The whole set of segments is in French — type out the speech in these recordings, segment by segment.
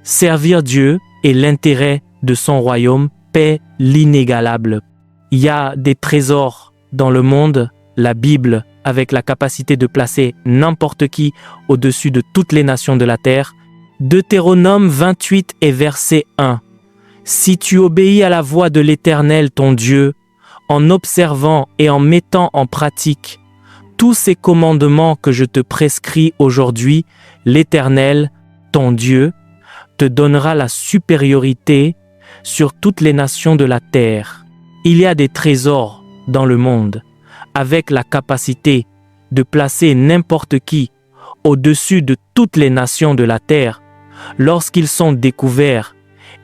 Servir Dieu et l'intérêt de son royaume paie l'inégalable. Il y a des trésors dans le monde, la Bible, avec la capacité de placer n'importe qui au-dessus de toutes les nations de la terre. Deutéronome 28 et verset 1. Si tu obéis à la voix de l'Éternel ton Dieu, en observant et en mettant en pratique tous ces commandements que je te prescris aujourd'hui, l'Éternel, ton Dieu, te donnera la supériorité sur toutes les nations de la terre. Il y a des trésors dans le monde, avec la capacité de placer n'importe qui au-dessus de toutes les nations de la terre, lorsqu'ils sont découverts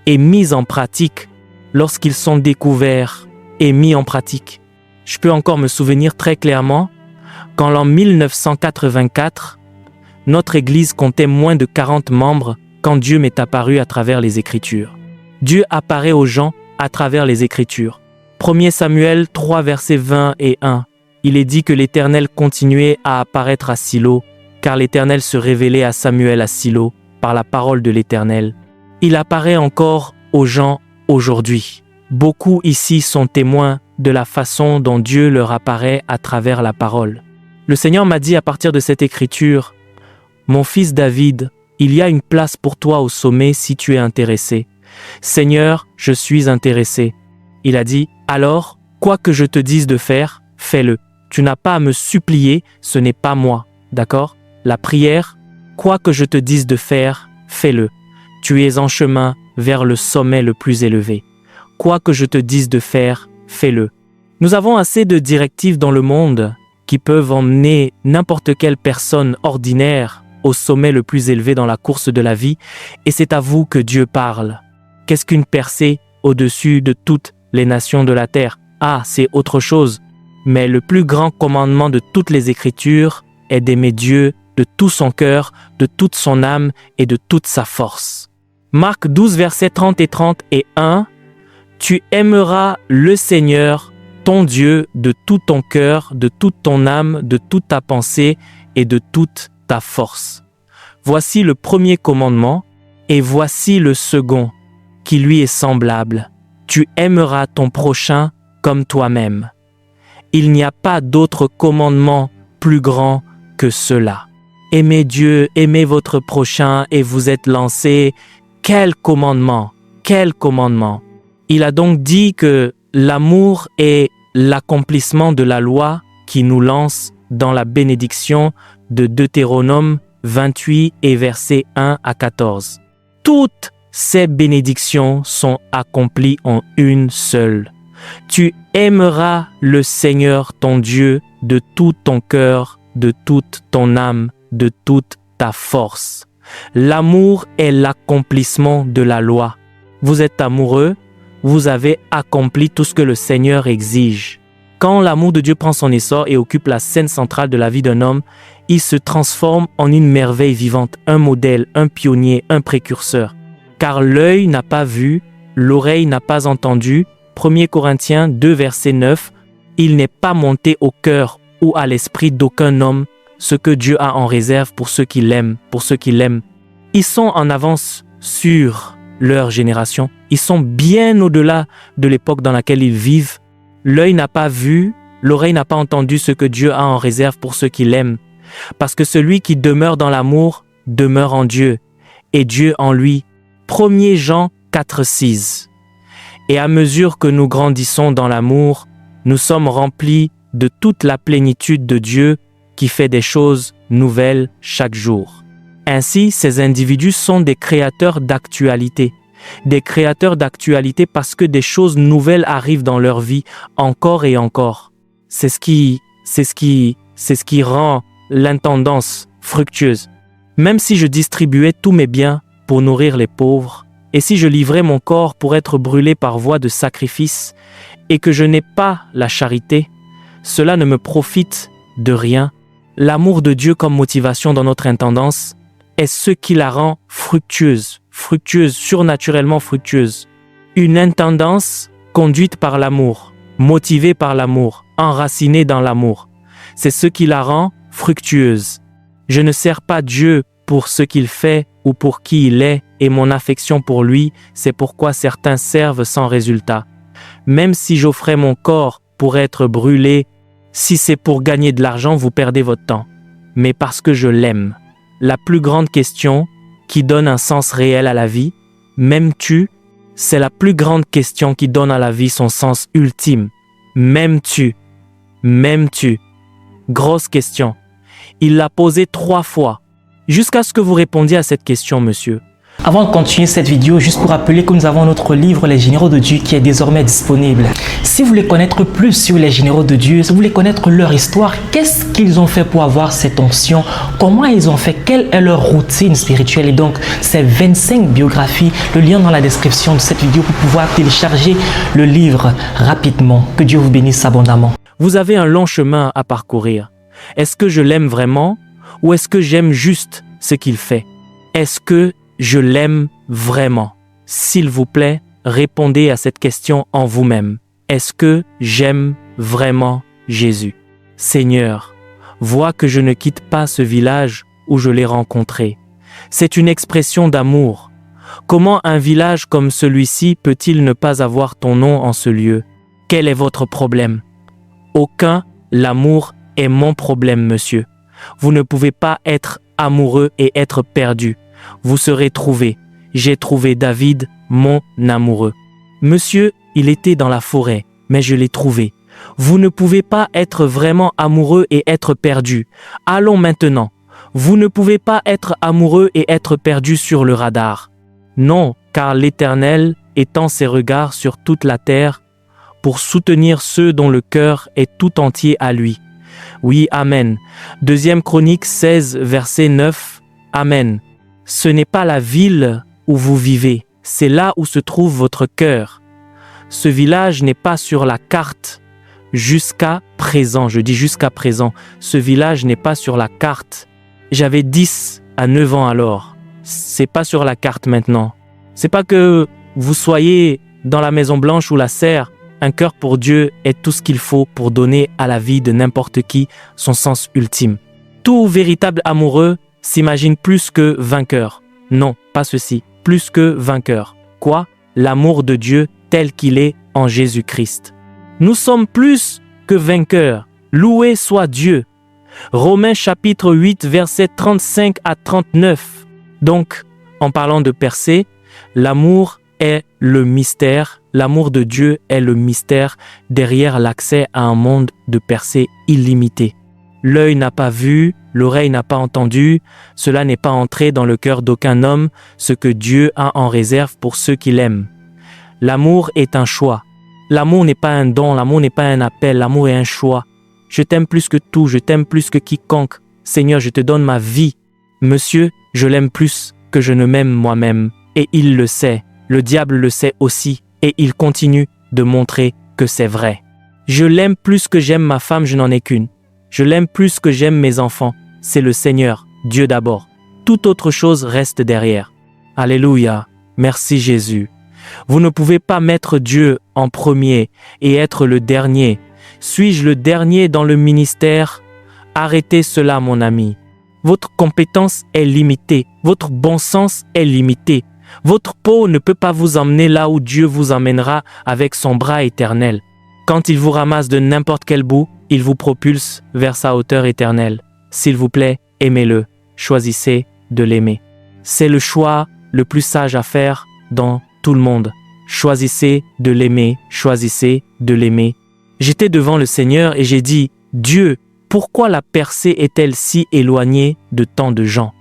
et mis en pratique, lorsqu'ils sont découverts et mis en pratique. Je peux encore me souvenir très clairement quand en 1984, notre Église comptait moins de 40 membres quand Dieu m'est apparu à travers les Écritures. Dieu apparaît aux gens à travers les Écritures. 1 Samuel 3, versets 20 et 1. Il est dit que l'Éternel continuait à apparaître à Silo, car l'Éternel se révélait à Samuel à Silo par la parole de l'Éternel. Il apparaît encore aux gens aujourd'hui. Beaucoup ici sont témoins de la façon dont Dieu leur apparaît à travers la parole. Le Seigneur m'a dit à partir de cette écriture, « Mon fils David, il y a une place pour toi au sommet si tu es intéressé. Seigneur, je suis intéressé. » Il a dit, « Alors, quoi que je te dise de faire, fais-le. Tu n'as pas à me supplier, ce n'est pas moi. » D'accord? La prière, quoi que je te dise de faire, fais-le. Tu es en chemin vers le sommet le plus élevé. Quoi que je te dise de faire, fais-le. Nous avons assez de directives dans le monde qui peuvent emmener n'importe quelle personne ordinaire au sommet le plus élevé dans la course de la vie, et c'est à vous que Dieu parle. Qu'est-ce qu'une percée au-dessus de toutes les nations de la terre? Ah, c'est autre chose. Mais le plus grand commandement de toutes les Écritures est d'aimer Dieu de tout son cœur, de toute son âme et de toute sa force. Marc 12, versets 30 et 31. Tu aimeras le Seigneur, ton Dieu, de tout ton cœur, de toute ton âme, de toute ta pensée et de toute ta force. Voici le premier commandement, et voici le second, qui lui est semblable. Tu aimeras ton prochain comme toi-même. Il n'y a pas d'autre commandement plus grand que cela. Aimez Dieu, aimez votre prochain et vous êtes lancés. Quel commandement! Quel commandement! Il a donc dit que l'amour est l'accomplissement de la loi qui nous lance dans la bénédiction de Deutéronome 28 et versets 1 à 14. Toutes ces bénédictions sont accomplies en une seule. Tu aimeras le Seigneur ton Dieu de tout ton cœur, de toute ton âme, de toute ta force. L'amour est l'accomplissement de la loi. Vous êtes amoureux, vous avez accompli tout ce que le Seigneur exige. Quand l'amour de Dieu prend son essor et occupe la scène centrale de la vie d'un homme, il se transforme en une merveille vivante, un modèle, un pionnier, un précurseur. Car l'œil n'a pas vu, l'oreille n'a pas entendu. 1 Corinthiens 2, verset 9. Il n'est pas monté au cœur ou à l'esprit d'aucun homme ce que Dieu a en réserve pour ceux qui l'aiment, pour ceux qui l'aiment. Ils sont en avance sur leur génération. Ils sont bien au-delà de l'époque dans laquelle ils vivent. L'œil n'a pas vu, l'oreille n'a pas entendu ce que Dieu a en réserve pour ceux qui l'aiment. Parce que celui qui demeure dans l'amour demeure en Dieu, et Dieu en lui. 1 Jean 4, 6. Et à mesure que nous grandissons dans l'amour, nous sommes remplis de toute la plénitude de Dieu qui fait des choses nouvelles chaque jour. Ainsi, ces individus sont des créateurs d'actualité. Des créateurs d'actualité parce que des choses nouvelles arrivent dans leur vie encore et encore. C'est ce qui rend l'intendance fructueuse. Même si je distribuais tous mes biens pour nourrir les pauvres, et si je livrais mon corps pour être brûlé par voie de sacrifice, et que je n'ai pas la charité, cela ne me profite de rien. L'amour de Dieu comme motivation dans notre intendance est ce qui la rend fructueuse, surnaturellement fructueuse. Une intendance conduite par l'amour, motivée par l'amour, enracinée dans l'amour. C'est ce qui la rend fructueuse. Je ne sers pas Dieu pour ce qu'il fait ou pour qui il est, et mon affection pour lui, c'est pourquoi certains servent sans résultat. Même si j'offrais mon corps pour être brûlé, si c'est pour gagner de l'argent, vous perdez votre temps. Mais parce que je l'aime. La plus grande question qui donne un sens réel à la vie, m'aimes-tu? C'est la plus grande question qui donne à la vie son sens ultime. M'aimes-tu? M'aimes-tu? Grosse question. Il l'a posée 3 fois, jusqu'à ce que vous répondiez à cette question, monsieur. Avant de continuer cette vidéo, juste pour rappeler que nous avons notre livre Les Généraux de Dieu qui est désormais disponible. Si vous voulez connaître plus sur les Généraux de Dieu, si vous voulez connaître leur histoire, qu'est-ce qu'ils ont fait pour avoir cette onction, comment ils ont fait, quelle est leur routine spirituelle, et donc ces 25 biographies, le lien dans la description de cette vidéo pour pouvoir télécharger le livre rapidement. Que Dieu vous bénisse abondamment. Vous avez un long chemin à parcourir. Est-ce que je l'aime vraiment ou est-ce que j'aime juste ce qu'il fait? Est-ce que je l'aime vraiment? S'il vous plaît, répondez à cette question en vous-même. Est-ce que j'aime vraiment Jésus? Seigneur, vois que je ne quitte pas ce village où je l'ai rencontré. C'est une expression d'amour. Comment un village comme celui-ci peut-il ne pas avoir ton nom en ce lieu? Quel est votre problème? Aucun, l'amour est mon problème, monsieur. Vous ne pouvez pas être amoureux et être perdu. Vous serez trouvé. J'ai trouvé David, mon amoureux. Monsieur, il était dans la forêt, mais je l'ai trouvé. Vous ne pouvez pas être vraiment amoureux et être perdu. Allons maintenant. Vous ne pouvez pas être amoureux et être perdu sur le radar. Non, car l'Éternel étend ses regards sur toute la terre pour soutenir ceux dont le cœur est tout entier à lui. Oui, Amen. 2 Chroniques 16, verset 9. Amen. Ce n'est pas la ville où vous vivez, c'est là où se trouve votre cœur. Ce village n'est pas sur la carte jusqu'à présent. Je dis jusqu'à présent. Ce village n'est pas sur la carte. J'avais 10 à 9 ans alors. C'est pas sur la carte maintenant. C'est pas que vous soyez dans la Maison Blanche ou la Serre. Un cœur pour Dieu est tout ce qu'il faut pour donner à la vie de n'importe qui son sens ultime. Tout véritable amoureux s'imagine plus que vainqueur. Non, pas ceci. Plus que vainqueur. Quoi? L'amour de Dieu tel qu'il est en Jésus-Christ. Nous sommes plus que vainqueurs. Loué soit Dieu. Romains chapitre 8, versets 35 à 39. Donc, en parlant de percée, l'amour est le mystère. L'amour de Dieu est le mystère derrière l'accès à un monde de percée illimité. L'œil n'a pas vu, l'oreille n'a pas entendu, cela n'est pas entré dans le cœur d'aucun homme, ce que Dieu a en réserve pour ceux qui l'aiment. L'amour est un choix. L'amour n'est pas un don, l'amour n'est pas un appel, l'amour est un choix. Je t'aime plus que tout, je t'aime plus que quiconque. Seigneur, je te donne ma vie. Monsieur, je l'aime plus que je ne m'aime moi-même. Et il le sait, le diable le sait aussi, et il continue de montrer que c'est vrai. Je l'aime plus que j'aime ma femme, je n'en ai qu'une. Je l'aime plus que j'aime mes enfants. C'est le Seigneur, Dieu d'abord. Toute autre chose reste derrière. Alléluia. Merci Jésus. Vous ne pouvez pas mettre Dieu en premier et être le dernier. Suis-je le dernier dans le ministère? Arrêtez cela, mon ami. Votre compétence est limitée. Votre bon sens est limité. Votre peau ne peut pas vous emmener là où Dieu vous emmènera avec son bras éternel. Quand il vous ramasse de n'importe quel bout, il vous propulse vers sa hauteur éternelle. S'il vous plaît, aimez-le. Choisissez de l'aimer. C'est le choix le plus sage à faire dans tout le monde. Choisissez de l'aimer. Choisissez de l'aimer. J'étais devant le Seigneur et j'ai dit, Dieu, pourquoi la percée est-elle si éloignée de tant de gens?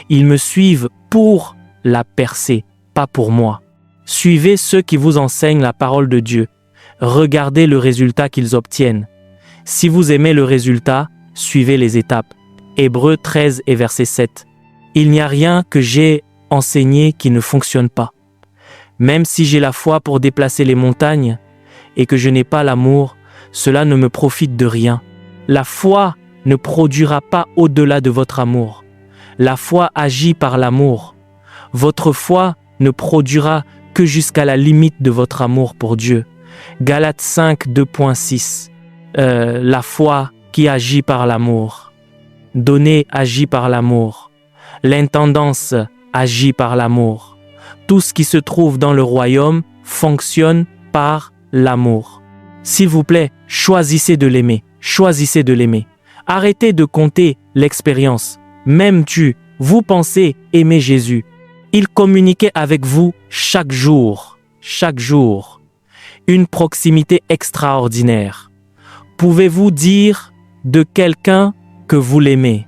Ils me suivent pour la percée, pas pour moi. Suivez ceux qui vous enseignent la parole de Dieu. Regardez le résultat qu'ils obtiennent. Si vous aimez le résultat, suivez les étapes. Hébreux 13 et verset 7. Il n'y a rien que j'ai enseigné qui ne fonctionne pas. Même si j'ai la foi pour déplacer les montagnes et que je n'ai pas l'amour, cela ne me profite de rien. La foi ne produira pas au-delà de votre amour. La foi agit par l'amour. Votre foi ne produira que jusqu'à la limite de votre amour pour Dieu. Galates 5, 2.6. La foi qui agit par l'amour. Donner agit par l'amour. L'intendance agit par l'amour. Tout ce qui se trouve dans le royaume fonctionne par l'amour. S'il vous plaît, choisissez de l'aimer. Choisissez de l'aimer. Arrêtez de compter l'expérience. M'aimes-tu? Vous pensez aimer Jésus. Il communiquait avec vous chaque jour. Chaque jour. Une proximité extraordinaire. Pouvez-vous dire de quelqu'un que vous l'aimez?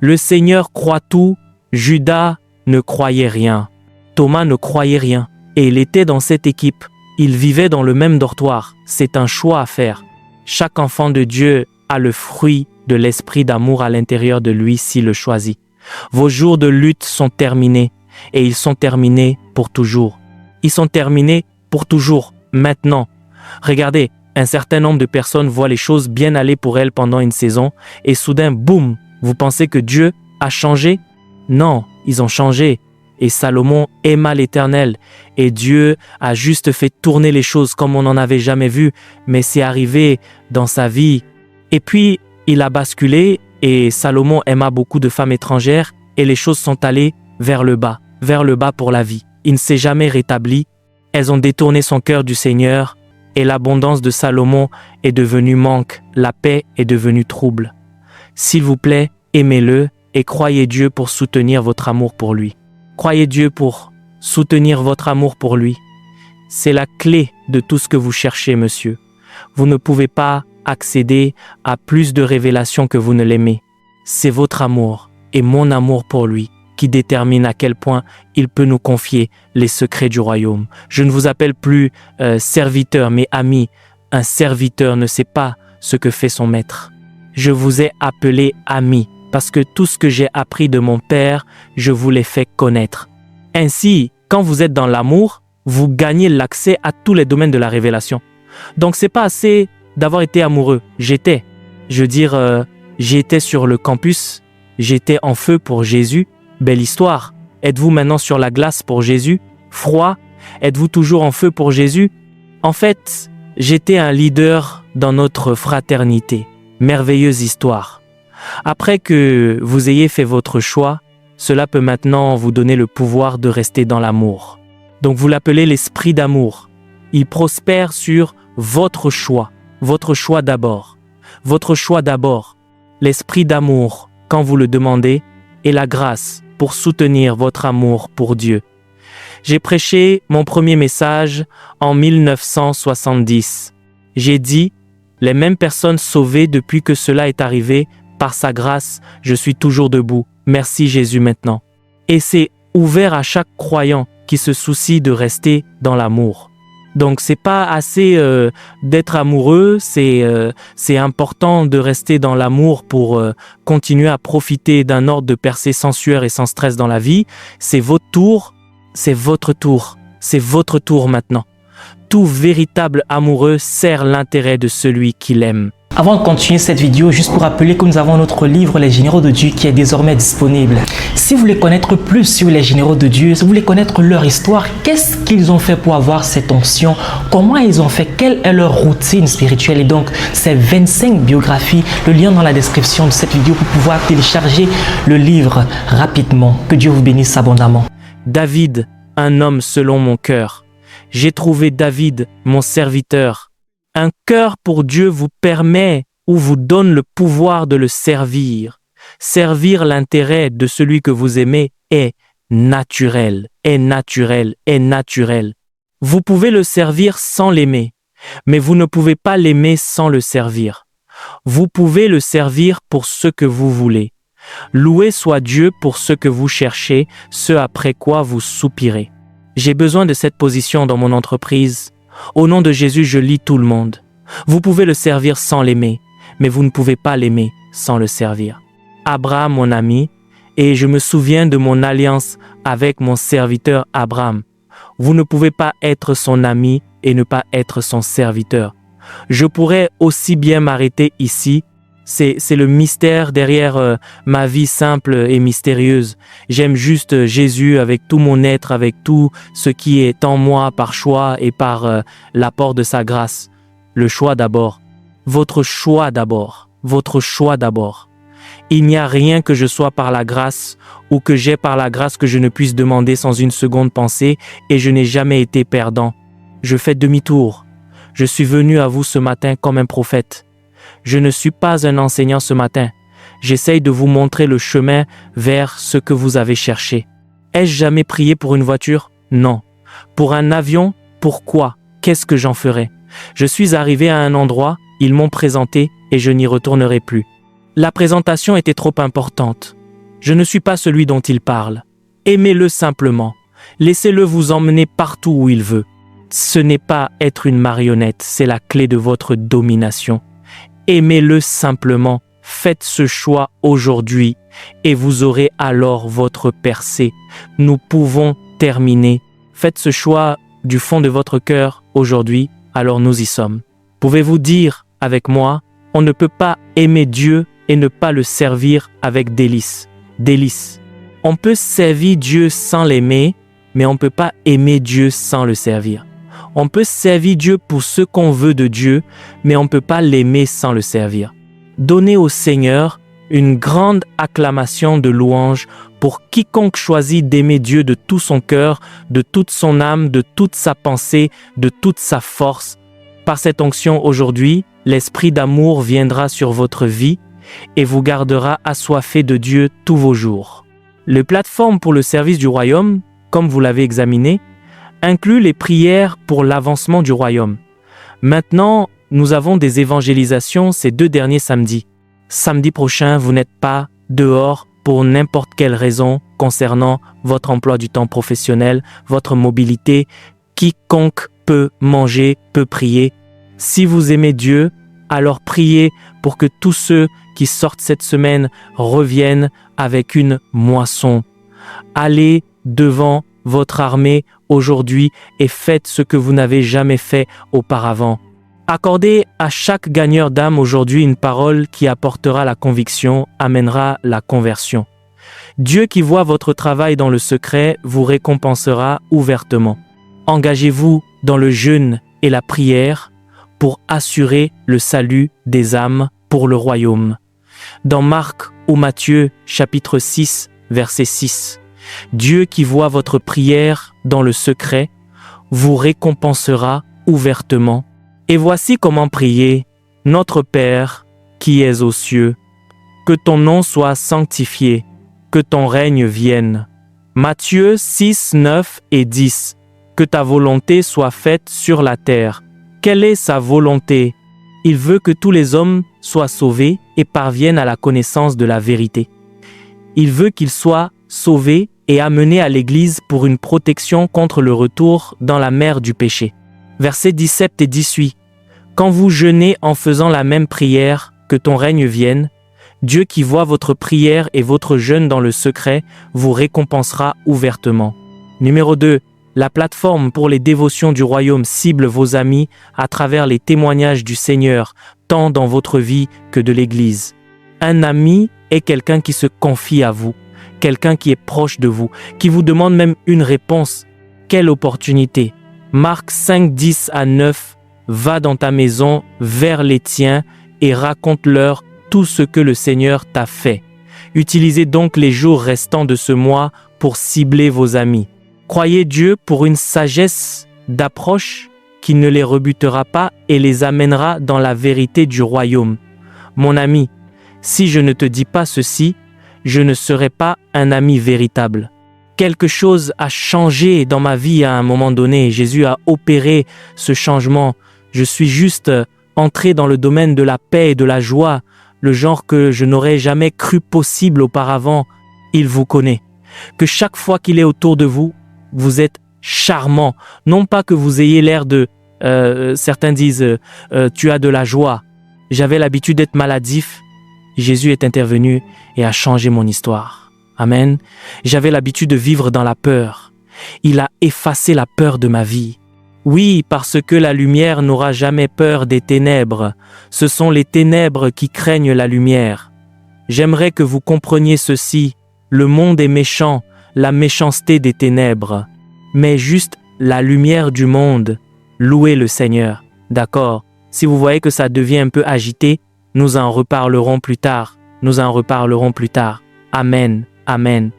Le Seigneur croit tout, Judas ne croyait rien. Thomas ne croyait rien. Et il était dans cette équipe. Il vivait dans le même dortoir. C'est un choix à faire. Chaque enfant de Dieu a le fruit de l'esprit d'amour à l'intérieur de lui s'il le choisit. Vos jours de lutte sont terminés. Et ils sont terminés pour toujours. Ils sont terminés pour toujours, maintenant. Regardez, un certain nombre de personnes voient les choses bien aller pour elles pendant une saison et soudain, boum, vous pensez que Dieu a changé? Non, ils ont changé. Et Salomon aima l'Éternel et Dieu a juste fait tourner les choses comme on n'en avait jamais vu, mais c'est arrivé dans sa vie. Et puis, il a basculé et Salomon aima beaucoup de femmes étrangères et les choses sont allées vers le bas pour la vie. Il ne s'est jamais rétabli. Elles ont détourné son cœur du Seigneur et l'abondance de Salomon est devenue manque. La paix est devenue trouble. S'il vous plaît, aimez-le et croyez Dieu pour soutenir votre amour pour lui. Croyez Dieu pour soutenir votre amour pour lui. C'est la clé de tout ce que vous cherchez, monsieur. Vous ne pouvez pas accéder à plus de révélations que vous ne l'aimez. C'est votre amour et mon amour pour lui qui détermine à quel point il peut nous confier les secrets du royaume. Je ne vous appelle plus serviteur, mais ami. Un serviteur ne sait pas ce que fait son maître. Je vous ai appelé ami, parce que tout ce que j'ai appris de mon Père, je vous l'ai fait connaître. Ainsi, quand vous êtes dans l'amour, vous gagnez l'accès à tous les domaines de la révélation. Donc c'est pas assez d'avoir été amoureux. J'étais sur le campus, j'étais en feu pour Jésus. Belle histoire. Êtes-vous maintenant sur la glace pour Jésus? Froid? Êtes-vous toujours en feu pour Jésus? En fait, j'étais un leader dans notre fraternité. Merveilleuse histoire. Après que vous ayez fait votre choix, cela peut maintenant vous donner le pouvoir de rester dans l'amour. Donc vous l'appelez l'esprit d'amour. Il prospère sur votre choix d'abord. Votre choix d'abord. L'esprit d'amour, quand vous le demandez, et la grâce pour soutenir votre amour pour Dieu. J'ai prêché mon premier message en 1970. J'ai dit, les mêmes personnes sauvées depuis que cela est arrivé, par sa grâce, je suis toujours debout. Merci Jésus maintenant. Et c'est ouvert à chaque croyant qui se soucie de rester dans l'amour. Donc c'est pas assez d'être amoureux, c'est important de rester dans l'amour pour continuer à profiter d'un ordre de percée sans sueur et sans stress dans la vie. C'est votre tour, c'est votre tour maintenant. Tout véritable amoureux sert l'intérêt de celui qui l'aime. Avant de continuer cette vidéo, juste pour rappeler que nous avons notre livre Les Généraux de Dieu qui est désormais disponible. Si vous voulez connaître plus sur les Généraux de Dieu, si vous voulez connaître leur histoire, qu'est-ce qu'ils ont fait pour avoir cette onction, comment ils ont fait, quelle est leur routine spirituelle et donc ces 25 biographies, le lien dans la description de cette vidéo pour pouvoir télécharger le livre rapidement. Que Dieu vous bénisse abondamment. David, un homme selon mon cœur. J'ai trouvé David, mon serviteur. Un cœur pour Dieu vous permet ou vous donne le pouvoir de le servir. Servir l'intérêt de celui que vous aimez est naturel. Vous pouvez le servir sans l'aimer, mais vous ne pouvez pas l'aimer sans le servir. Vous pouvez le servir pour ce que vous voulez. Loué soit Dieu pour ce que vous cherchez, ce après quoi vous soupirez. J'ai besoin de cette position dans mon entreprise. Au nom de Jésus, je lis tout le monde. Vous pouvez le servir sans l'aimer, mais vous ne pouvez pas l'aimer sans le servir. Abraham, mon ami, et je me souviens de mon alliance avec mon serviteur Abraham. Vous ne pouvez pas être son ami et ne pas être son serviteur. Je pourrais aussi bien m'arrêter ici. C'est le mystère derrière ma vie simple et mystérieuse. J'aime juste Jésus avec tout mon être, avec tout ce qui est en moi par choix et par l'apport de sa grâce. Le choix d'abord. Votre choix d'abord. Il n'y a rien que je sois par la grâce ou que j'ai par la grâce que je ne puisse demander sans une seconde pensée, et je n'ai jamais été perdant. Je fais demi-tour. Je suis venu à vous ce matin comme un prophète. Je ne suis pas un enseignant ce matin. J'essaye de vous montrer le chemin vers ce que vous avez cherché. Ai-je jamais prié pour une voiture? Non. Pour un avion? Pourquoi? Qu'est-ce que j'en ferais? Je suis arrivé à un endroit, ils m'ont présenté et je n'y retournerai plus. La présentation était trop importante. Je ne suis pas celui dont il parle. Aimez-le simplement. Laissez-le vous emmener partout où il veut. Ce n'est pas être une marionnette, c'est la clé de votre domination. Aimez-le simplement. Faites ce choix aujourd'hui et vous aurez alors votre percée. Nous pouvons terminer. Faites ce choix du fond de votre cœur aujourd'hui, alors nous y sommes. Pouvez-vous dire avec moi, on ne peut pas aimer Dieu et ne pas le servir avec délice. Délice. On peut servir Dieu sans l'aimer, mais on ne peut pas aimer Dieu sans le servir. On peut servir Dieu pour ce qu'on veut de Dieu, mais on ne peut pas l'aimer sans le servir. Donnez au Seigneur une grande acclamation de louange pour quiconque choisit d'aimer Dieu de tout son cœur, de toute son âme, de toute sa pensée, de toute sa force. Par cette onction aujourd'hui, l'esprit d'amour viendra sur votre vie et vous gardera assoiffé de Dieu tous vos jours. Les plateformes pour le service du royaume, comme vous l'avez examiné, incluent les prières pour l'avancement du royaume. Maintenant, nous avons des évangélisations ces 2 derniers samedis. Samedi prochain, vous n'êtes pas dehors pour n'importe quelle raison concernant votre emploi du temps professionnel, votre mobilité. Quiconque peut manger, peut prier. Si vous aimez Dieu, alors priez pour que tous ceux qui sortent cette semaine reviennent avec une moisson. Allez devant votre armée aujourd'hui et faites ce que vous n'avez jamais fait auparavant. Accordez à chaque gagneur d'âme aujourd'hui une parole qui apportera la conviction, amènera la conversion. Dieu qui voit votre travail dans le secret vous récompensera ouvertement. Engagez-vous dans le jeûne et la prière pour assurer le salut des âmes pour le royaume. Dans Marc ou Matthieu, chapitre 6, verset 6, Dieu qui voit votre prière dans le secret vous récompensera ouvertement. Et voici comment prier. Notre Père, qui es aux cieux, que ton nom soit sanctifié, que ton règne vienne. Matthieu 6, 9 et 10. Que ta volonté soit faite sur la terre. Quelle est sa volonté? Il veut que tous les hommes soient sauvés et parviennent à la connaissance de la vérité. Il veut qu'ils soient sauvés et amenés à l'Église pour une protection contre le retour dans la mer du péché. Versets 17 et 18. Quand vous jeûnez en faisant la même prière, que ton règne vienne, Dieu qui voit votre prière et votre jeûne dans le secret vous récompensera ouvertement. Numéro 2. La plateforme pour les dévotions du royaume cible vos amis à travers les témoignages du Seigneur, tant dans votre vie que de l'Église. Un ami est quelqu'un qui se confie à vous, quelqu'un qui est proche de vous, qui vous demande même une réponse. Quelle opportunité! Marc 5, 10 à 9. Va dans ta maison vers les tiens et raconte-leur tout ce que le Seigneur t'a fait. Utilisez donc les jours restants de ce mois pour cibler vos amis. Croyez Dieu pour une sagesse d'approche qui ne les rebutera pas et les amènera dans la vérité du royaume. Mon ami, si je ne te dis pas ceci, je ne serai pas un ami véritable. Quelque chose a changé dans ma vie à un moment donné. Jésus a opéré ce changement. Je suis juste entré dans le domaine de la paix et de la joie, le genre que je n'aurais jamais cru possible auparavant. Il vous connaît. Que chaque fois qu'il est autour de vous, vous êtes charmant. Non pas que vous ayez l'air de... certains disent tu as de la joie. J'avais l'habitude d'être maladif. Jésus est intervenu et a changé mon histoire. Amen. J'avais l'habitude de vivre dans la peur. Il a effacé la peur de ma vie. Oui, parce que la lumière n'aura jamais peur des ténèbres. Ce sont les ténèbres qui craignent la lumière. J'aimerais que vous compreniez ceci. Le monde est méchant, la méchanceté des ténèbres. Mais juste la lumière du monde. Louez le Seigneur. D'accord? Si vous voyez que ça devient un peu agité, nous en reparlerons plus tard. Nous en reparlerons plus tard. Amen, amen.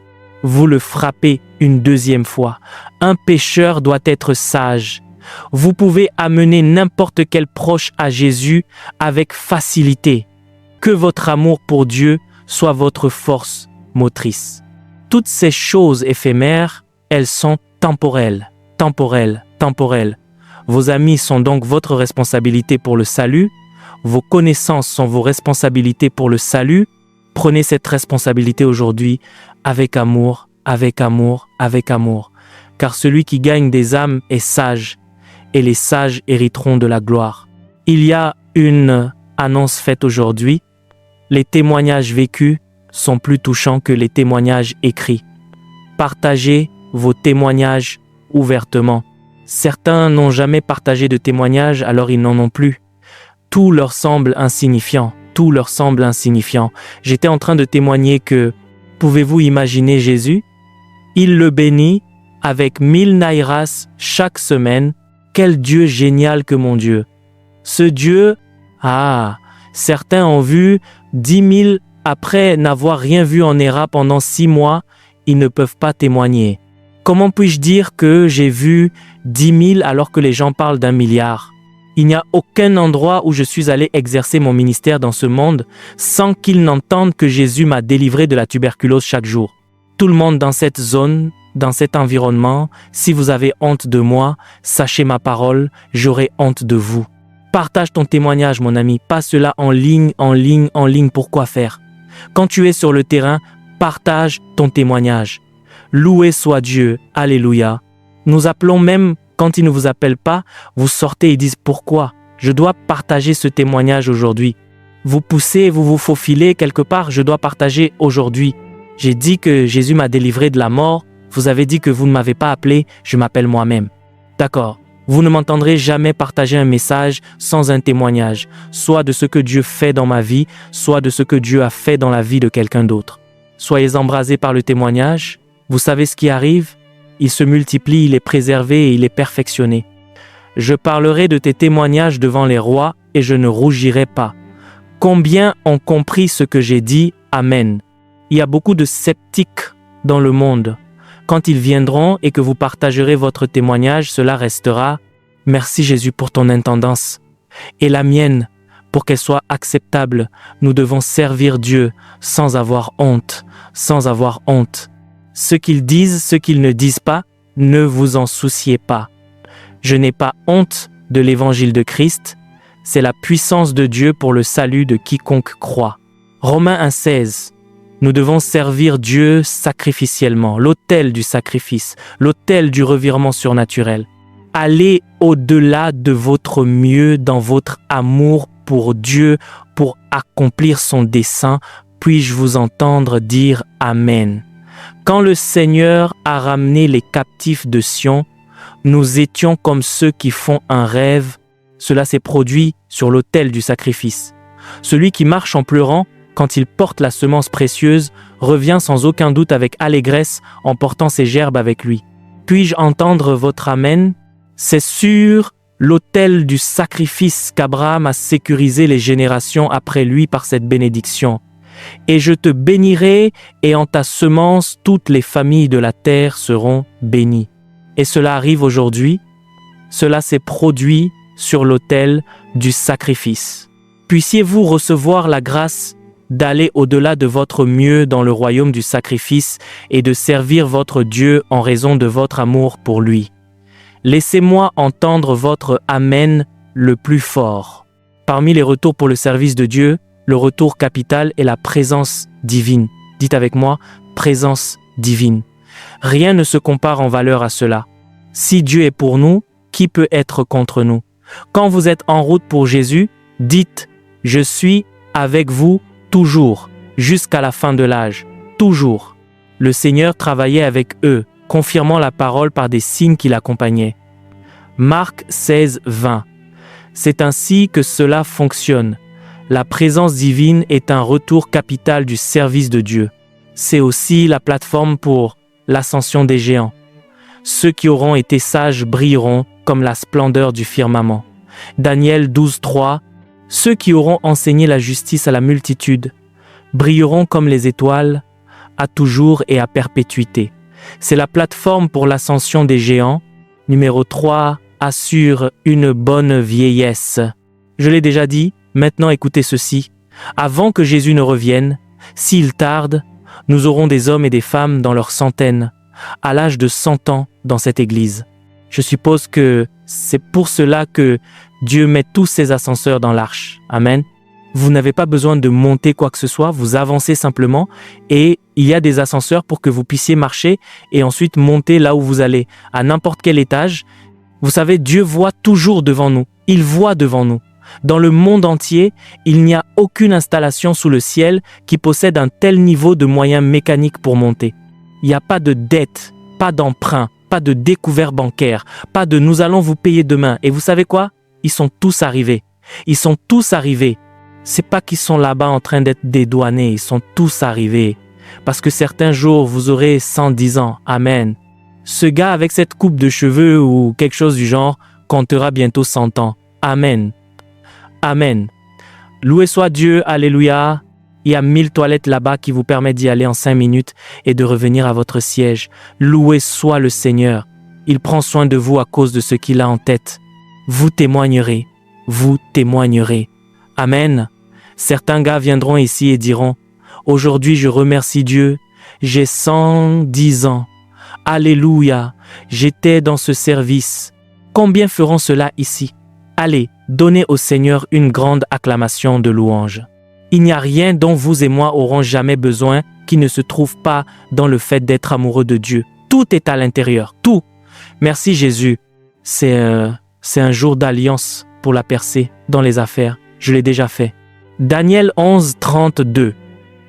Vous le frappez une deuxième fois. Un pécheur doit être sage. Vous pouvez amener n'importe quel proche à Jésus avec facilité. Que votre amour pour Dieu soit votre force motrice. Toutes ces choses éphémères, elles sont temporelles, temporelles, temporelles. Vos amis sont donc votre responsabilité pour le salut. Vos connaissances sont vos responsabilités pour le salut. Prenez cette responsabilité aujourd'hui avec amour, avec amour, avec amour. Car celui qui gagne des âmes est sage, et les sages hériteront de la gloire. Il y a une annonce faite aujourd'hui. Les témoignages vécus sont plus touchants que les témoignages écrits. Partagez vos témoignages ouvertement. Certains n'ont jamais partagé de témoignages, alors ils n'en ont plus. Tout leur semble insignifiant. Tout leur semble insignifiant. J'étais en train de témoigner que, pouvez-vous imaginer Jésus? Il le bénit avec 1000 naïras chaque semaine. Quel Dieu génial que mon Dieu! Ce Dieu, certains ont vu 10 000 après n'avoir rien vu en ERA pendant 6 mois, ils ne peuvent pas témoigner. Comment puis-je dire que j'ai vu 10 000 alors que les gens parlent d'1 milliard? Il n'y a aucun endroit où je suis allé exercer mon ministère dans ce monde sans qu'ils n'entendent que Jésus m'a délivré de la tuberculose chaque jour. Tout le monde dans cette zone, dans cet environnement, si vous avez honte de moi, sachez ma parole, j'aurai honte de vous. Partage ton témoignage, mon ami, pas cela en ligne, pourquoi faire? Quand tu es sur le terrain, partage ton témoignage. Loué soit Dieu, alléluia. Nous appelons même, quand il ne vous appelle pas, vous sortez et disent pourquoi? Je dois partager ce témoignage aujourd'hui. Vous poussez, vous vous faufilez quelque part, je dois partager aujourd'hui. J'ai dit que Jésus m'a délivré de la mort, vous avez dit que vous ne m'avez pas appelé, je m'appelle moi-même. D'accord, vous ne m'entendrez jamais partager un message sans un témoignage, soit de ce que Dieu fait dans ma vie, soit de ce que Dieu a fait dans la vie de quelqu'un d'autre. Soyez embrasés par le témoignage. Vous savez ce qui arrive? Il se multiplie, il est préservé et il est perfectionné. Je parlerai de tes témoignages devant les rois et je ne rougirai pas. Combien ont compris ce que j'ai dit? Amen. Il y a beaucoup de sceptiques dans le monde. Quand ils viendront et que vous partagerez votre témoignage, cela restera. Merci Jésus pour ton intendance. Et la mienne, pour qu'elle soit acceptable, nous devons servir Dieu sans avoir honte, sans avoir honte. Ce qu'ils disent, ce qu'ils ne disent pas, ne vous en souciez pas. Je n'ai pas honte de l'évangile de Christ, c'est la puissance de Dieu pour le salut de quiconque croit. Romains 1,16. Nous devons servir Dieu sacrificiellement, l'autel du sacrifice, l'autel du revirement surnaturel. Allez au-delà de votre mieux dans votre amour pour Dieu, pour accomplir son dessein. Puis-je vous entendre dire Amen. Quand le Seigneur a ramené les captifs de Sion, nous étions comme ceux qui font un rêve. Cela s'est produit sur l'autel du sacrifice. Celui qui marche en pleurant, quand il porte la semence précieuse, revient sans aucun doute avec allégresse en portant ses gerbes avec lui. Puis-je entendre votre Amen? C'est sur l'autel du sacrifice qu'Abraham a sécurisé les générations après lui par cette bénédiction. Et je te bénirai, et en ta semence, toutes les familles de la terre seront bénies. Et cela arrive aujourd'hui. Cela s'est produit sur l'autel du sacrifice. Puissiez-vous recevoir la grâce d'aller au-delà de votre mieux dans le royaume du sacrifice et de servir votre Dieu en raison de votre amour pour lui. Laissez-moi entendre votre Amen le plus fort. Parmi les retours pour le service de Dieu, le retour capital est la présence divine. Dites avec moi, présence divine. Rien ne se compare en valeur à cela. Si Dieu est pour nous, qui peut être contre nous? Quand vous êtes en route pour Jésus, dites « Je suis avec vous toujours, jusqu'à la fin de l'âge, toujours ». Le Seigneur travaillait avec eux, confirmant la parole par des signes qui l'accompagnaient. Marc 16, 20. C'est ainsi que cela fonctionne. La présence divine est un retour capital du service de Dieu. C'est aussi la plateforme pour l'ascension des géants. Ceux qui auront été sages brilleront comme la splendeur du firmament. Daniel 12, 3. Ceux qui auront enseigné la justice à la multitude. brilleront comme les étoiles, à toujours et à perpétuité. C'est la plateforme pour l'ascension des géants. Numéro 3, assure une bonne vieillesse. Je l'ai déjà dit, maintenant écoutez ceci. Avant que Jésus ne revienne, s'il tarde, nous aurons des hommes et des femmes dans leurs centaines, à l'âge de 100 ans dans cette église. Je suppose que c'est pour cela que Dieu met tous ses ascenseurs dans l'arche. Amen. Vous n'avez pas besoin de monter quoi que ce soit, vous avancez simplement et il y a des ascenseurs pour que vous puissiez marcher et ensuite monter là où vous allez, à n'importe quel étage. Vous savez, Dieu voit toujours devant nous. Il voit devant nous. Dans le monde entier, il n'y a aucune installation sous le ciel qui possède un tel niveau de moyens mécaniques pour monter. Il n'y a pas de dette, pas d'emprunt, pas de découvert bancaire, pas de « nous allons vous payer demain ». Et vous savez quoi? Ils sont tous arrivés. Ils sont tous arrivés. C'est pas qu'ils sont là-bas en train d'être dédouanés. Ils sont tous arrivés. Parce que certains jours, vous aurez 110 ans. Amen. Ce gars avec cette coupe de cheveux ou quelque chose du genre comptera bientôt 100 ans. Amen. Amen. Loué soit Dieu, alléluia. Il y a 1000 toilettes là-bas qui vous permettent d'y aller en 5 minutes et de revenir à votre siège. Loué soit le Seigneur. Il prend soin de vous à cause de ce qu'il a en tête. Vous témoignerez. Vous témoignerez. Amen. Certains gars viendront ici et diront « Aujourd'hui, je remercie Dieu. J'ai 110 ans. Alléluia. J'étais dans ce service. » Combien feront cela ici? Allez, donnez au Seigneur une grande acclamation de louange. Il n'y a rien dont vous et moi aurons jamais besoin qui ne se trouve pas dans le fait d'être amoureux de Dieu. Tout est à l'intérieur, tout. Merci Jésus. C'est un jour d'alliance pour la percée dans les affaires. Je l'ai déjà fait. Daniel 11, 32.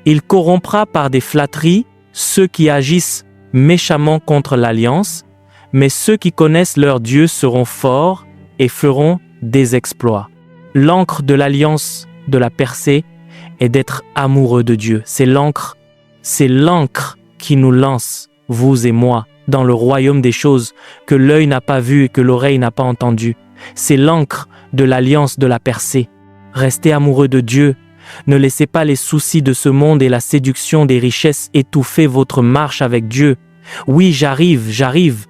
Il corrompra par des flatteries ceux qui agissent méchamment contre l'alliance, mais ceux qui connaissent leur Dieu seront forts et feront des exploits. L'encre de l'alliance de la percée est d'être amoureux de Dieu. C'est l'encre qui nous lance, vous et moi, dans le royaume des choses que l'œil n'a pas vu et que l'oreille n'a pas entendu. C'est l'encre de l'alliance de la percée. Restez amoureux de Dieu. Ne laissez pas les soucis de ce monde et la séduction des richesses étouffer votre marche avec Dieu. Oui, j'arrive.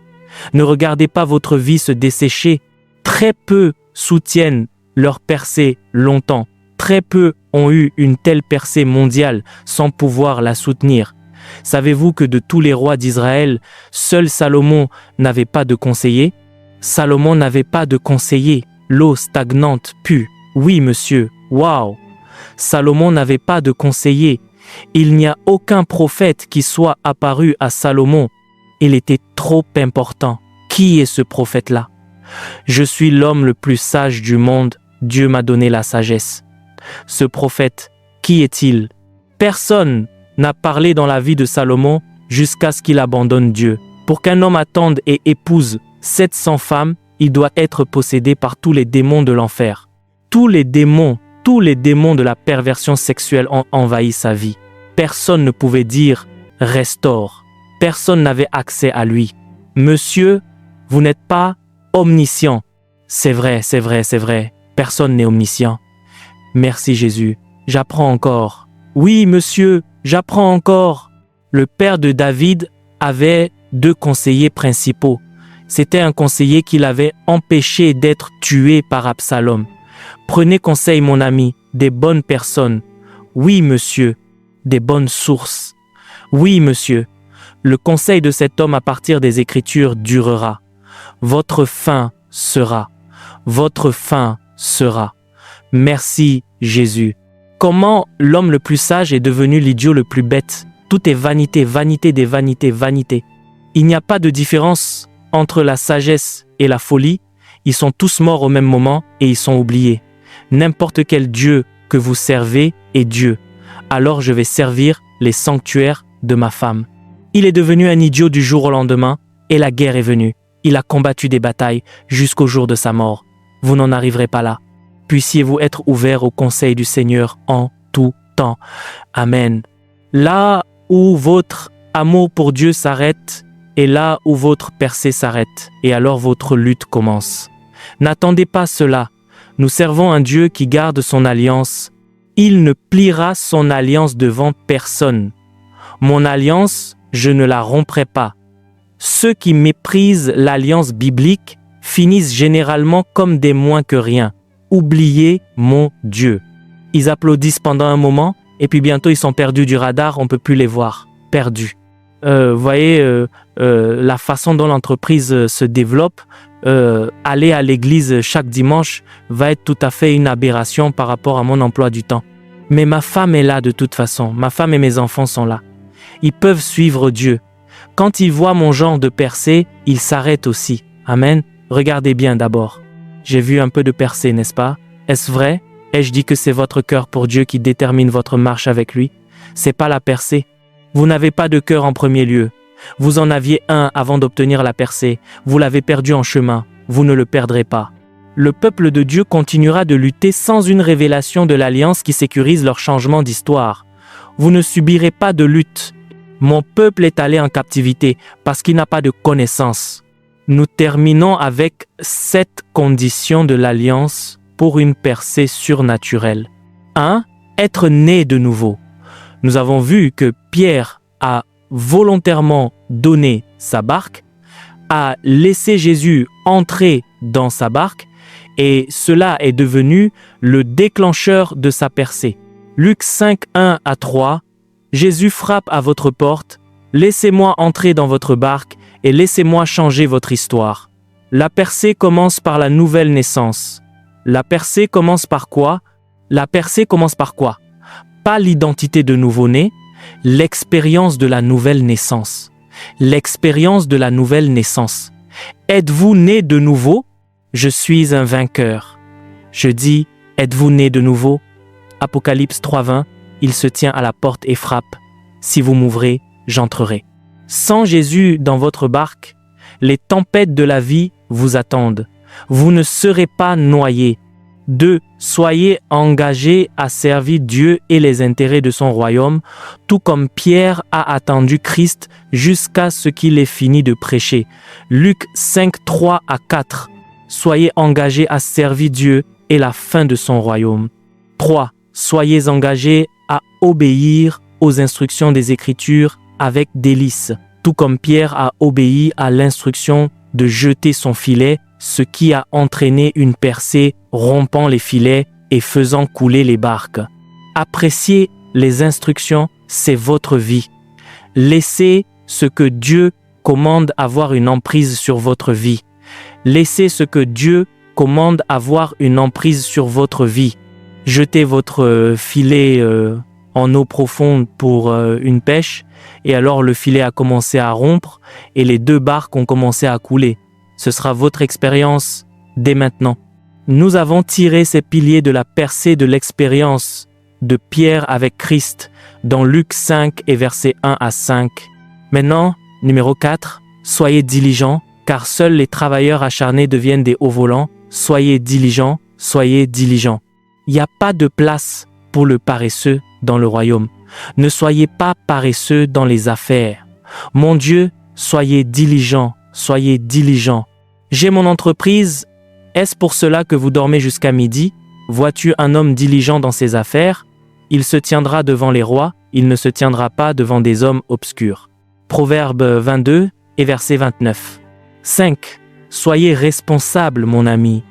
Ne regardez pas votre vie se dessécher. Très peu soutiennent leur percée longtemps. Très peu ont eu une telle percée mondiale sans pouvoir la soutenir. Savez-vous que de tous les rois d'Israël, seul Salomon n'avait pas de conseiller? Salomon n'avait pas de conseiller. L'eau stagnante pue. Oui, monsieur. Waouh! Salomon n'avait pas de conseiller. Il n'y a aucun prophète qui soit apparu à Salomon. Il était trop important. Qui est ce prophète-là? Je suis l'homme le plus sage du monde. Dieu m'a donné la sagesse. Ce prophète, qui est-il? Personne n'a parlé dans la vie de Salomon jusqu'à ce qu'il abandonne Dieu. Pour qu'un homme attende et épouse 700 femmes, il doit être possédé par tous les démons de l'enfer. Tous les démons de la perversion sexuelle ont envahi sa vie. Personne ne pouvait dire « restaure ». Personne n'avait accès à lui. Monsieur, vous n'êtes pas omniscient. C'est vrai. Personne n'est omniscient. Merci Jésus. J'apprends encore. Oui, monsieur, j'apprends encore. Le père de David avait 2 conseillers principaux. C'était un conseiller qui l'avait empêché d'être tué par Absalom. Prenez conseil, mon ami, des bonnes personnes. Oui, monsieur, des bonnes sources. Oui, monsieur, le conseil de cet homme à partir des Écritures durera. Votre fin sera. Merci, Jésus. Comment l'homme le plus sage est devenu l'idiot le plus bête? Tout est vanité, vanité des vanités, vanité. Il n'y a pas de différence entre la sagesse et la folie. Ils sont tous morts au même moment et ils sont oubliés. N'importe quel Dieu que vous servez est Dieu. Alors je vais servir les sanctuaires de ma femme. Il est devenu un idiot du jour au lendemain et la guerre est venue. Il a combattu des batailles jusqu'au jour de sa mort. Vous n'en arriverez pas là. Puissiez-vous être ouverts au conseil du Seigneur en tout temps. Amen. Là où votre amour pour Dieu s'arrête et là où votre percée s'arrête, et alors votre lutte commence. N'attendez pas cela. Nous servons un Dieu qui garde son alliance Il ne pliera son alliance devant personne. Mon alliance, je ne la romprai pas. Ceux qui méprisent l'alliance biblique finissent généralement comme des moins que rien. Oubliez mon Dieu. Ils applaudissent pendant un moment et puis bientôt ils sont perdus du radar, on ne peut plus les voir. Perdus. Voyez la façon dont l'entreprise se développe. Aller à l'église chaque dimanche va être tout à fait une aberration par rapport à mon emploi du temps. Mais ma femme est là de toute façon. Ma femme et mes enfants sont là. Ils peuvent suivre Dieu. Quand ils voient mon genre de percée, ils s'arrêtent aussi. Amen. Regardez bien d'abord. J'ai vu un peu de percée, n'est-ce pas? Est-ce vrai? Ai-je dit que c'est votre cœur pour Dieu qui détermine votre marche avec lui? C'est pas la percée. Vous n'avez pas de cœur en premier lieu. Vous en aviez un avant d'obtenir la percée. Vous l'avez perdu en chemin. Vous ne le perdrez pas. Le peuple de Dieu continuera de lutter sans une révélation de l'alliance qui sécurise leur changement d'histoire. Vous ne subirez pas de lutte. Mon peuple est allé en captivité parce qu'il n'a pas de connaissance. Nous terminons avec 7 conditions de l'alliance pour une percée surnaturelle. 1. Être né de nouveau. Nous avons vu que Pierre a volontairement donné sa barque, a laissé Jésus entrer dans sa barque et cela est devenu le déclencheur de sa percée. Luc 5, 1 à 3, Jésus frappe à votre porte, laissez-moi entrer dans votre barque et laissez-moi changer votre histoire. La percée commence par la nouvelle naissance. La percée commence par quoi? La percée commence par quoi? Pas l'identité de nouveau-né, l'expérience de la nouvelle naissance. L'expérience de la nouvelle naissance. Êtes-vous né de nouveau? Je suis un vainqueur. Je dis, êtes-vous né de nouveau? Apocalypse 3:20, il se tient à la porte et frappe. Si vous m'ouvrez, j'entrerai. Sans Jésus dans votre barque, les tempêtes de la vie vous attendent. Vous ne serez pas noyés. 2. Soyez engagés à servir Dieu et les intérêts de son royaume, tout comme Pierre a attendu Christ jusqu'à ce qu'il ait fini de prêcher. Luc 5, 3 à 4. Soyez engagés à servir Dieu et la fin de son royaume. 3. Soyez engagés à obéir aux instructions des Écritures avec délice, tout comme Pierre a obéi à l'instruction de jeter son filet, ce qui a entraîné une percée rompant les filets et faisant couler les barques. Appréciez les instructions, c'est votre vie. Laissez ce que Dieu commande avoir une emprise sur votre vie. Laissez ce que Dieu commande avoir une emprise sur votre vie. Jetez votre filet en eau profonde pour une pêche, et alors le filet a commencé à rompre et les 2 barques ont commencé à couler. Ce sera votre expérience dès maintenant. Nous avons tiré ces piliers de la percée de l'expérience de Pierre avec Christ dans Luc 5 et versets 1 à 5. Maintenant, numéro 4, soyez diligents, car seuls les travailleurs acharnés deviennent des hauts volants. Soyez diligents, soyez diligents. Il n'y a pas de place pour le paresseux dans le royaume. Ne soyez pas paresseux dans les affaires. Mon Dieu, soyez diligents, soyez diligents. J'ai mon entreprise. Est-ce pour cela que vous dormez jusqu'à midi? Vois-tu un homme diligent dans ses affaires? Il se tiendra devant les rois, il ne se tiendra pas devant des hommes obscurs. Proverbe 22 et verset 29. 5. Soyez responsables, mon ami.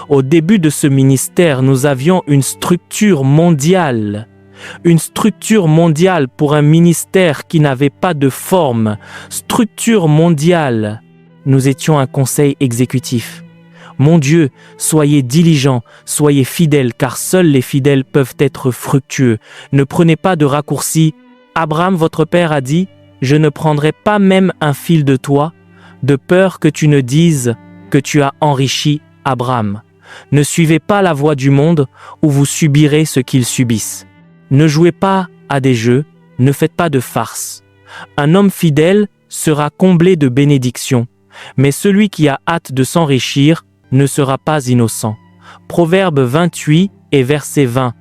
Au début de ce ministère, nous avions une structure mondiale. Une structure mondiale pour un ministère qui n'avait pas de forme. Structure mondiale. Nous étions un conseil exécutif. Mon Dieu, soyez diligents, soyez fidèles, car seuls les fidèles peuvent être fructueux. Ne prenez pas de raccourcis. Abraham, votre père, a dit, « Je ne prendrai pas même un fil de toi, de peur que tu ne dises que tu as enrichi Abraham. Ne suivez pas la voie du monde, ou vous subirez ce qu'ils subissent. Ne jouez pas à des jeux, ne faites pas de farce. Un homme fidèle sera comblé de bénédictions, mais celui qui a hâte de s'enrichir ne sera pas innocent. » Proverbe 28 et verset 20.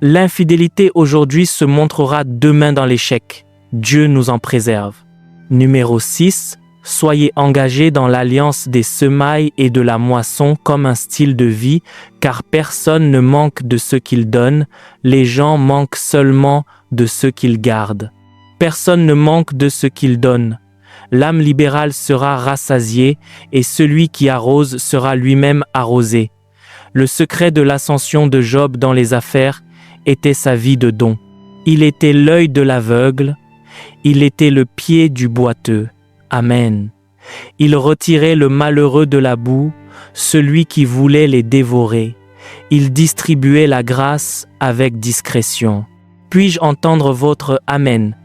L'infidélité aujourd'hui se montrera demain dans l'échec. Dieu nous en préserve. Numéro 6. soyez engagés dans l'alliance des semailles et de la moisson comme un style de vie, car personne ne manque de ce qu'il donne, les gens manquent seulement de ce qu'ils gardent. Personne ne manque de ce qu'il donne. L'âme libérale sera rassasiée et celui qui arrose sera lui-même arrosé. Le secret de l'ascension de Job dans les affaires était sa vie de don. Il était l'œil de l'aveugle, il était le pied du boiteux. Amen. Il retirait le malheureux de la boue, celui qui voulait les dévorer. Il distribuait la grâce avec discrétion. Puis-je entendre votre Amen?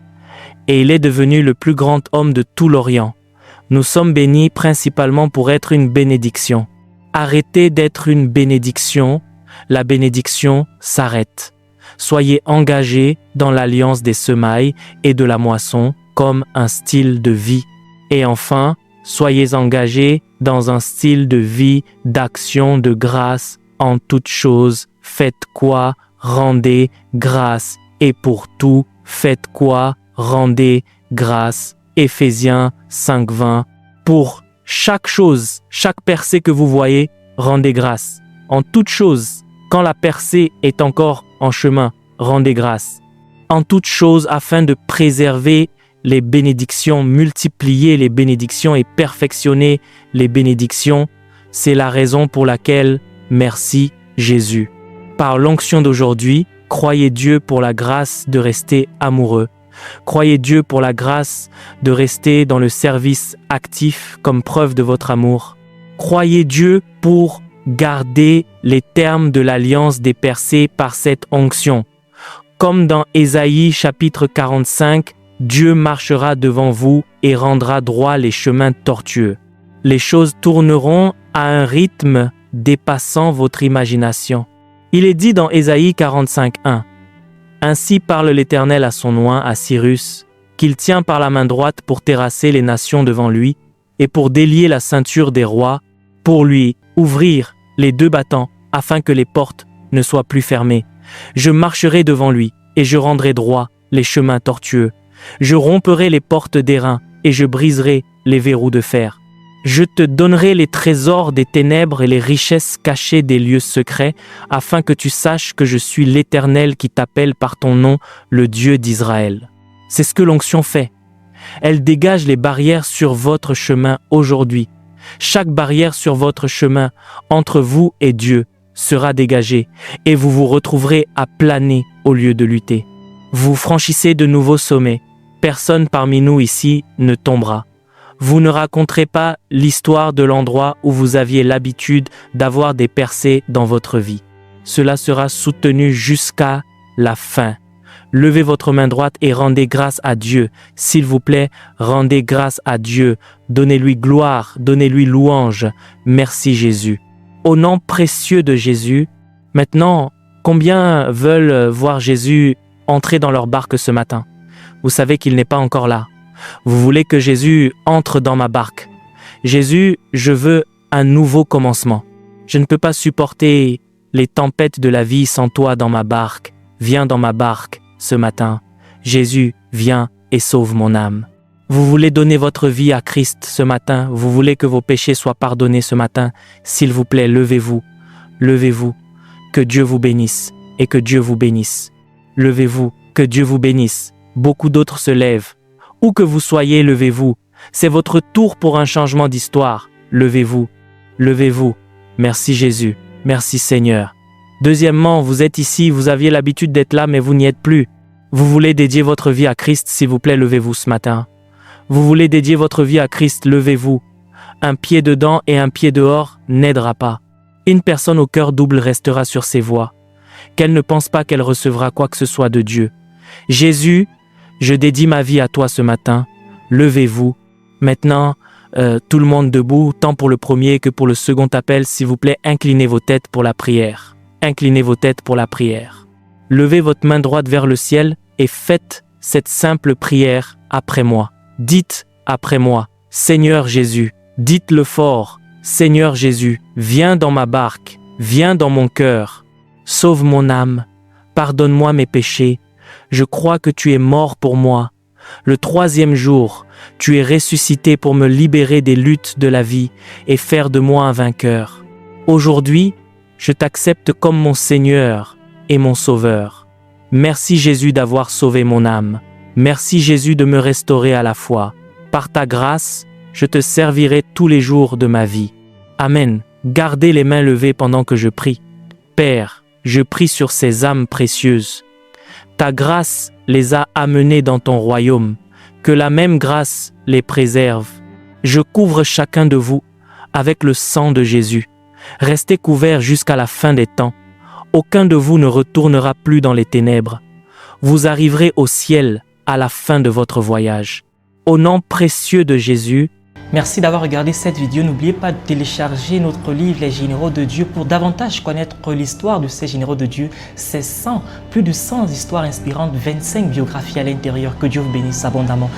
Et il est devenu le plus grand homme de tout l'Orient. Nous sommes bénis principalement pour être une bénédiction. Arrêtez d'être une bénédiction, la bénédiction s'arrête. Soyez engagés dans l'alliance des semailles et de la moisson comme un style de vie. Et enfin, soyez engagés dans un style de vie, d'action, de grâce, en toutes choses. Faites quoi? Rendez grâce. Et pour tout, faites quoi? Rendez grâce. Éphésiens 5:20. Pour chaque chose, chaque percée que vous voyez, rendez grâce. En toutes choses, quand la percée est encore en chemin, rendez grâce. En toutes choses, afin de préserver les bénédictions, multiplier les bénédictions et perfectionner les bénédictions, c'est la raison pour laquelle, merci Jésus. Par l'onction d'aujourd'hui, croyez Dieu pour la grâce de rester amoureux. Croyez Dieu pour la grâce de rester dans le service actif comme preuve de votre amour. Croyez Dieu pour garder les termes de l'alliance des percées par cette onction. Comme dans Ésaïe chapitre 45, Dieu marchera devant vous et rendra droit les chemins tortueux. Les choses tourneront à un rythme dépassant votre imagination. Il est dit dans Ésaïe 45:1. Ainsi parle l'Éternel à son oint, à Cyrus, qu'il tient par la main droite pour terrasser les nations devant lui, et pour délier la ceinture des rois, pour lui ouvrir les deux battants, afin que les portes ne soient plus fermées. Je marcherai devant lui, et je rendrai droit les chemins tortueux. Je romperai les portes d'airain, et je briserai les verrous de fer. Je te donnerai les trésors des ténèbres et les richesses cachées des lieux secrets, afin que tu saches que je suis l'Éternel qui t'appelle par ton nom, le Dieu d'Israël. C'est ce que l'onction fait. Elle dégage les barrières sur votre chemin aujourd'hui. Chaque barrière sur votre chemin, entre vous et Dieu, sera dégagée, et vous vous retrouverez à planer au lieu de lutter. Vous franchissez de nouveaux sommets. Personne parmi nous ici ne tombera. Vous ne raconterez pas l'histoire de l'endroit où vous aviez l'habitude d'avoir des percées dans votre vie. Cela sera soutenu jusqu'à la fin. Levez votre main droite et rendez grâce à Dieu. S'il vous plaît, rendez grâce à Dieu. Donnez-lui gloire, donnez-lui louange. Merci Jésus. Au nom précieux de Jésus, maintenant, combien veulent voir Jésus entrer dans leur barque ce matin? Vous savez qu'il n'est pas encore là. Vous voulez que Jésus entre dans ma barque. Jésus, je veux un nouveau commencement. Je ne peux pas supporter les tempêtes de la vie sans toi dans ma barque. Viens dans ma barque ce matin. Jésus, viens et sauve mon âme. Vous voulez donner votre vie à Christ ce matin. Vous voulez que vos péchés soient pardonnés ce matin. S'il vous plaît, levez-vous. Levez-vous. Que Dieu vous bénisse et que Dieu vous bénisse. Levez-vous. Que Dieu vous bénisse. Beaucoup d'autres se lèvent. Où que vous soyez, levez-vous. C'est votre tour pour un changement d'histoire. Levez-vous. Levez-vous. Merci Jésus. Merci Seigneur. Deuxièmement, vous êtes ici, vous aviez l'habitude d'être là, mais vous n'y êtes plus. Vous voulez dédier votre vie à Christ, s'il vous plaît, levez-vous ce matin. Vous voulez dédier votre vie à Christ, levez-vous. Un pied dedans et un pied dehors n'aidera pas. Une personne au cœur double restera sur ses voies. Qu'elle ne pense pas qu'elle recevra quoi que ce soit de Dieu. Jésus, je dédie ma vie à toi ce matin. Levez-vous. Maintenant, tout le monde debout, tant pour le premier que pour le second appel, s'il vous plaît, inclinez vos têtes pour la prière. Inclinez vos têtes pour la prière. Levez votre main droite vers le ciel et faites cette simple prière après moi. Dites après moi, Seigneur Jésus, dites-le fort, Seigneur Jésus, viens dans ma barque, viens dans mon cœur. Sauve mon âme, pardonne-moi mes péchés. Je crois que tu es mort pour moi. Le troisième jour, Tu es ressuscité pour me libérer des luttes de la vie et faire de moi un vainqueur. Aujourd'hui, je t'accepte comme mon Seigneur et mon Sauveur. Merci Jésus d'avoir sauvé mon âme. Merci Jésus de me restaurer à la foi. Par ta grâce, je te servirai tous les jours de ma vie. Amen. Gardez les mains levées pendant que je prie. Père, je prie sur ces âmes précieuses. Ta grâce les a amenées dans ton royaume. Que la même grâce les préserve. Je couvre chacun de vous avec le sang de Jésus. Restez couverts jusqu'à la fin des temps. Aucun de vous ne retournera plus dans les ténèbres. Vous arriverez au ciel à la fin de votre voyage. Au nom précieux de Jésus, merci d'avoir regardé cette vidéo. N'oubliez pas de télécharger notre livre Les Généraux de Dieu pour davantage connaître l'histoire de ces généraux de Dieu. C'est plus de 100 histoires inspirantes, 25 biographies à l'intérieur. Que Dieu vous bénisse abondamment.